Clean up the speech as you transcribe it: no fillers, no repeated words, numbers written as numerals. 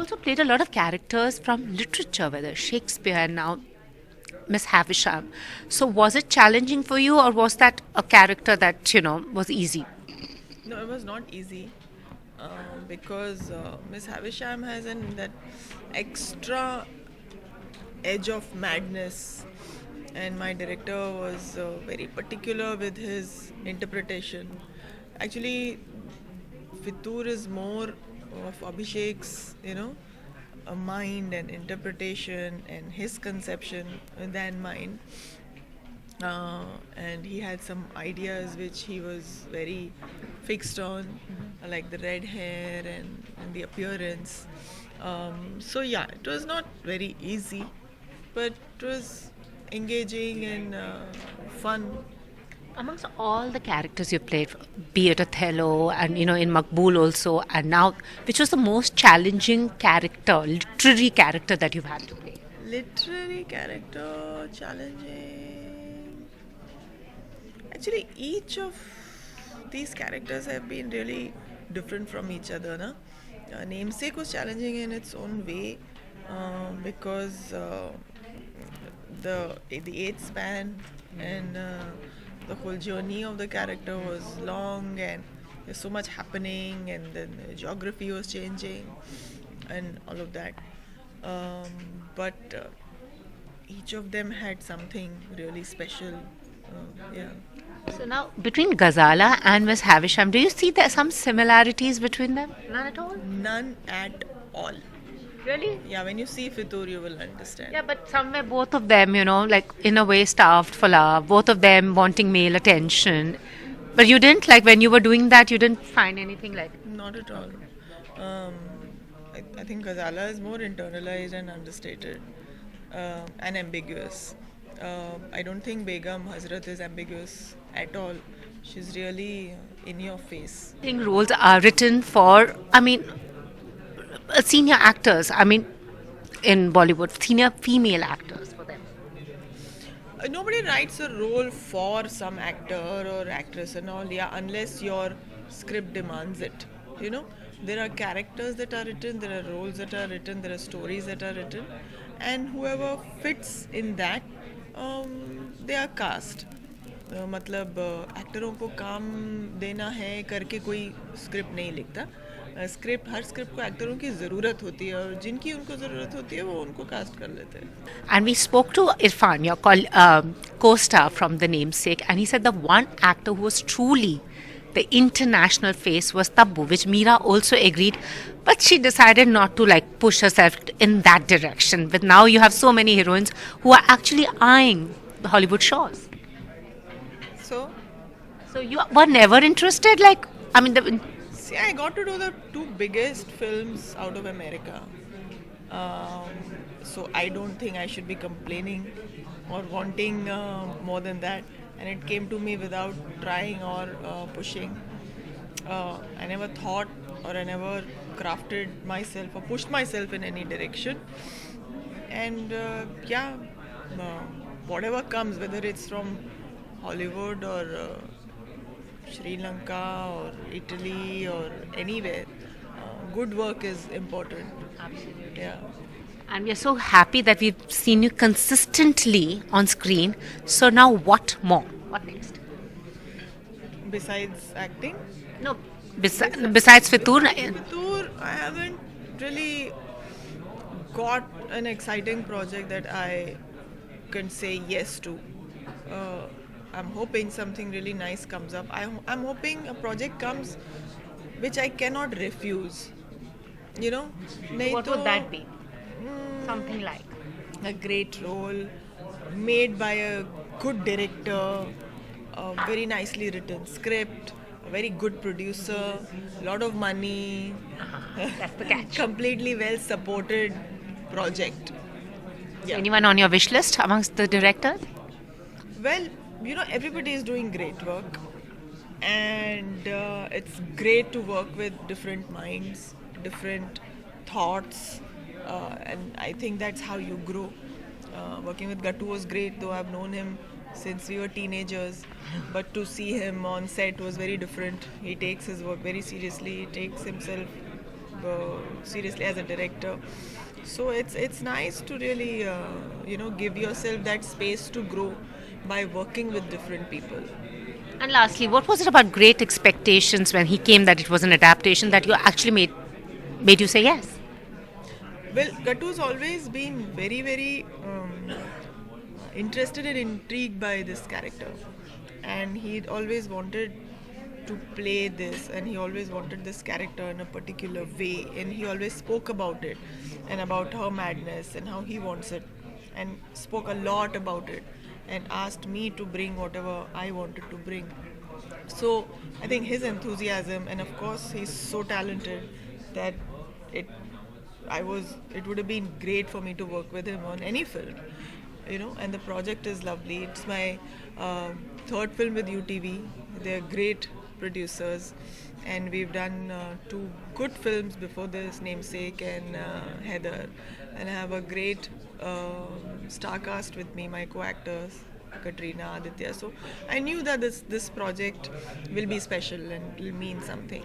also played a lot of characters from literature, whether Shakespeare and now Miss Havisham. So was it challenging for you, or was that a character that was easy? No, it was not easy because Miss Havisham has that extra edge of madness, and my director was very particular with his interpretation. Actually, Fitur is more of Abhishek's, a mind and interpretation and his conception than mine. And he had some ideas which he was very fixed on, like the red hair and the appearance. So yeah, it was not very easy, but it was engaging and fun. Amongst all the characters you played, be it Othello and in Makbul also, and now, which was the most challenging character, literary character that you've had to play? Literary character challenging. Actually, each of these characters have been really different from each other. Na? Namesake was challenging in its own way because the age span and the whole journey of the character was long, and there's so much happening, and then the geography was changing and all of that. Um, but each of them had something really special. Yeah. So now, between Ghazala and Miss Havisham, do you see there some similarities between them? None at all. None at all. Really? Yeah, when you see Fitur, you will understand. Yeah, but somewhere both of them, like in a way starved for love, both of them wanting male attention. But you didn't, like when you were doing that, you didn't find anything like. Not at all. Um, I think Ghazala is more internalized and understated and ambiguous. I don't think Begum Hazrat is ambiguous at all. She's really in your face. I think roles are written for, senior actors. In Bollywood, senior female actors for them. Nobody writes a role for some actor or actress and all, yeah, unless your script demands it. You know, there are characters that are written, there are roles that are written, there are stories that are written, and whoever fits in that, they are cast. मतलब एक्टरों को काम देना है करके कोई script नहीं लिखता. Script हर script को एक्टरों की ज़रूरत होती है, और जिनकी उनको ज़रूरत होती है वो उनको कास्ट कर लेते हैं. And we spoke to Irfan, your co-star from The Namesake, and he said the one actor who was truly the international face was Tabbu, which Meera also agreed, but she decided not to push herself in that direction. But now you have so many heroines who are actually eyeing the Hollywood shores. So, So you were never interested, see, I got to do the two biggest films out of America. Um, so I don't think I should be complaining or wanting more than that. And it came to me without trying or pushing. I never thought, or I never crafted myself or pushed myself in any direction. And yeah, uh, whatever comes, whether it's from Hollywood or Sri Lanka or Italy or anywhere, good work is important. Absolutely. Yeah. And we are so happy that we've seen you consistently on screen. So now what more? What next? Besides acting, No, besides Fitur. Fitur, I haven't really got an exciting project that I can say yes to. Uh, I'm hoping something really nice comes up. I'm hoping a project comes which I cannot refuse. You know, नहीं What तो would that be? Something like. a great role made by a good director, a very nicely written script, a very good producer, lot of money, That's the catch. completely well supported project. Yeah. Anyone on your wish list amongst the directors? Well, everybody is doing great work, and it's great to work with different minds, different thoughts, and I think that's how you grow. Working with Gattu was great, though I've known him since we were teenagers, but to see him on set was very different. He takes his work very seriously, he takes himself seriously as a director. So it's nice to really give yourself that space to grow by working with different people. And lastly, what was it about Great Expectations when he came that it was an adaptation that you actually made you say yes? Well, Kattu's always been very, very interested and intrigued by this character, and he always wanted to play this, and he always wanted this character in a particular way, and he always spoke about it and about her madness and how he wants it, and spoke a lot about it, and asked me to bring whatever I wanted to bring. So I think his enthusiasm, and of course he's so talented that it it would have been great for me to work with him on any film, and the project is lovely. It's my third film with UTV. They're great producers, and we've done two good films before this, Namesake and Heather, and I have a great star cast with me, my co-actors Katrina, Aditya. So I knew that this project will be special and will mean something.